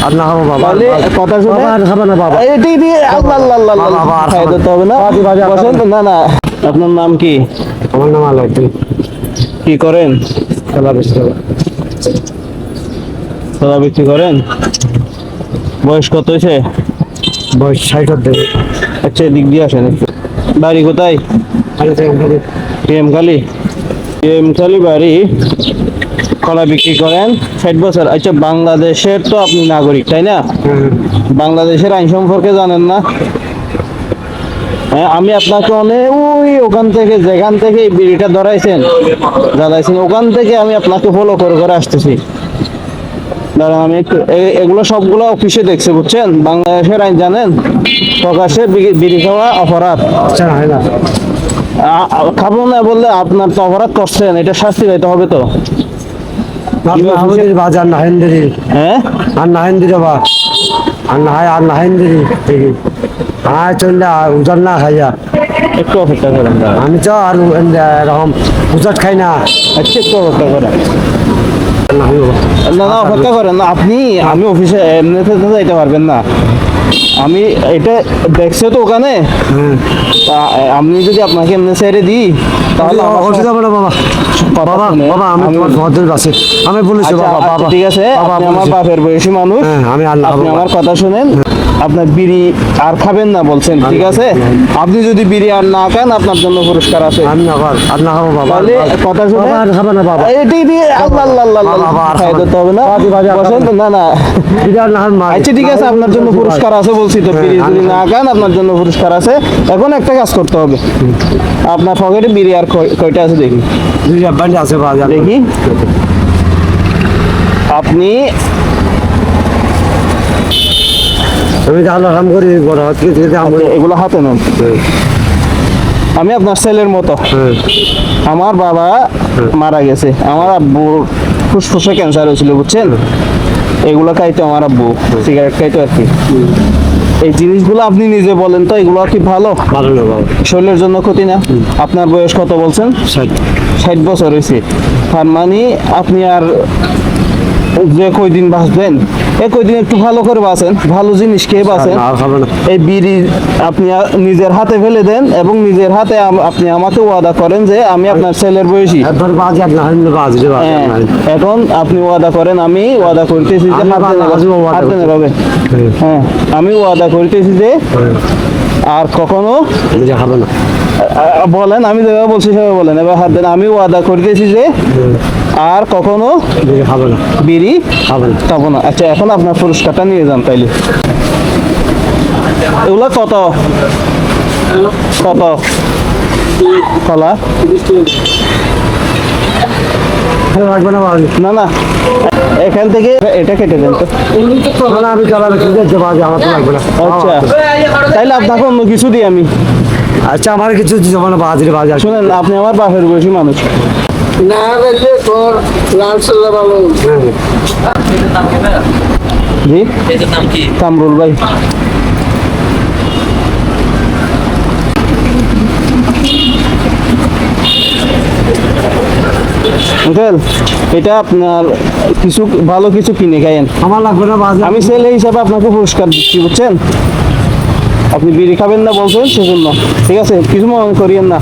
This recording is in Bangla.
আর না খাবো বাবা, তাহলে কথা শুনে বাবা আর খাবে না বাবা। এটাই দিয়ে আল্লাহ আল্লাহ আল্লাহ বাবা, আল্লাহ আর খাই খাবে দিতে হবে না। বাবা, বাবা, আর বসেন খাবে তো। না না, আপনার নাম কি? আমার নাম আলাউদ্দিন। কি করেন? খেলা বেশি খেলা। কলা বিক্রি করেন? বয়স কত হয়েছে? বয়স 60 দেবে। আচ্ছা, এদিক দিয়ে আসেন একটু। বাড়ি কোথায়? টিএম খালি বাড়ি। কলা বিক্রি করেন, 60 বছর। আচ্ছা, বাংলাদেশের তো আপনি নাগরিক, তাই না? বাংলাদেশের আইন সম্পর্কে জানেন না? হ্যাঁ, আমি আপনাকে ওখান থেকে, যেখান থেকে এই বিড়িটা জ্বালাইছেন, ওখান থেকে আমি আপনাকে ফলো করে করে আসতেছি। দাঁড়ান, আমি একটু এগুলো সবগুলো অফিসে দেখছে, বুঝছেন? বাংলাদেশের আইন জানেন, প্রকাশ্যে বিড়ি খাওয়া অপরাধ। আচ্ছা হয় না, খাবো না বললে আপনার তো অপরাধ করছেন, এটা শাস্তি পাইতে হবে তো। আমাদের বাজার নাহেন্দ্রি, হ্যাঁ, আর নাহেন্দ্রি বা আর নাহেন্দ্রি হ্যাঁ চললে উজার না খাইয়া একটু অপেক্ষা করেন। আমি তো আর এরকম উজাট খাই না। আচ্ছা, একটু অপেক্ষা করেন। না হইব না না, অপেক্ষা করেন না আপনি। আমি অফিসে এমনিতে তো যাইতে পারবেন না। আমি এটা দেখছে তো ওখানে। তা আমি যদি আপনাকে এমনি ছেড়ে দিই তাহলে আমার অফিসে যাবো না বাবা। বাবা শুনে, বাবা আমি তোমার ভদ্র আছে, আমি বলেছি আচ্ছা, বাবা আচ্ছা, বাবা ঠিক আছে, বাবা আপনি আমার বলেছি। বাপের বয়সী মানুষ। হ্যাঁ, আমি আল্লাহ আপনি বাবা। আমার কথা শুনেন। আপনার বিড়ি আর খাবেন না বলছেন, ঠিক আছে? আপনি যদি বিড়ি আর না খান, আপনার জন্য পুরস্কার আছে। আমি আবার আর না খাবো বাবা। তাহলে কথা শুনে বাবা আর খাবে না বাবা। এটাই দিয়ে আল্লাহ আল্লাহ আল্লাহ বাবা, আল্লাহ আর খাই খাবে দিতে হবে না। বাবা, বাবা, আর বসেন তো। খাবে না না, বিড়ি আর না খান মার। আচ্ছা, ঠিক আছে, আপনার জন্য পুরস্কার আছে বলছি তো। বিড়ি যদি না খান, আপনার জন্য পুরস্কার আছে। এখন একটা কাজ করতে হবে, আপনার পকেটে বিড়ি আর কয়টা আছে দেখি। দুইটা বান্ডি আছে বাজার দেখি। আপনি আমি তো আল্লাহ কাম করি বড় হাত থেকে এগুলো হাতে নেন। আমি আপনার ছেলের মতো। আমার বাবা মারা গেছে, আমার আব্বু ফুসফুসে ক্যান্সার হয়েছিল, বুঝছেন? এগুলো খাইতো আমার আব্বু, সিগারেট খাইতো আর কি। এই জিনিসগুলো আপনি নিজে বলেন তো, এগুলো কি ভালো? ভালো না বাবা, শরীরের জন্য ক্ষতি না? আপনার বয়স কত বলছেন? 60 বছর হয়েছে। তার মানে আপনি আর যে কয়দিন বাঁচবেন, এই কয়দিন একটু ভালো করে বাঁচেন, ভালো জিনিস খেয়ে বাঁচেন। আর খাবে না। এই বিড়ি আপনি নিজের হাতে ফেলে দেন এবং নিজের হাতে আপনি আমাকে ওয়াদা করেন যে আমি আপনার ছেলের বয়সী। একবার বাজার না হইলে বাজরে হ্যাঁ, বাজার এখন আপনি ওয়াদা করেন, আমি ওয়াদা করতেছি যে আমি হাত দেন হবে। হ্যাঁ, আমি ওয়াদা করতেছি যে আর কখনো না খাবে না। বলেন, আমি যেভাবে বলছি সেভাবে বলেন, এবার হাত দেন। আমি ওয়াদা করতেছি যে আর কখনো বিড়ি খাবে না, বিড়ি খাবে না। খাবো না। আচ্ছা, এখন আপনার পুরস্কারটা নিয়ে যান তাইলে। এগুলো কত কত কলা? লাগবে না বাবা। না না, এখান থেকে এটা কেটে দেন তো। না, আমি চালাবে ঠিক আছে বাজে, আমার তো লাগবে না। আচ্ছা, তাইলে আপনাকে অন্য কিছু দিই আমি। আচ্ছা আমার কিছু জমানো বাজরে বাজার। শুনেন, আপনি আমার বাপের বয়সী মানুষ। না বেশি তোর লাল সাদা ভালো। জি, কামরুল ভাই। আঙ্কেল, এটা আপনার কিছু ভালো কিছু কিনে খাইয়েন। আমার লাগবে না বাজে। আমি ছেলে হিসাবে আপনাকে পুরস্কার দিচ্ছি, বুঝছেন? আপনি বিড়ি খাবেন না বলছেন সেজন্য। ঠিক আছে, কিছু মনে করিয়েন না।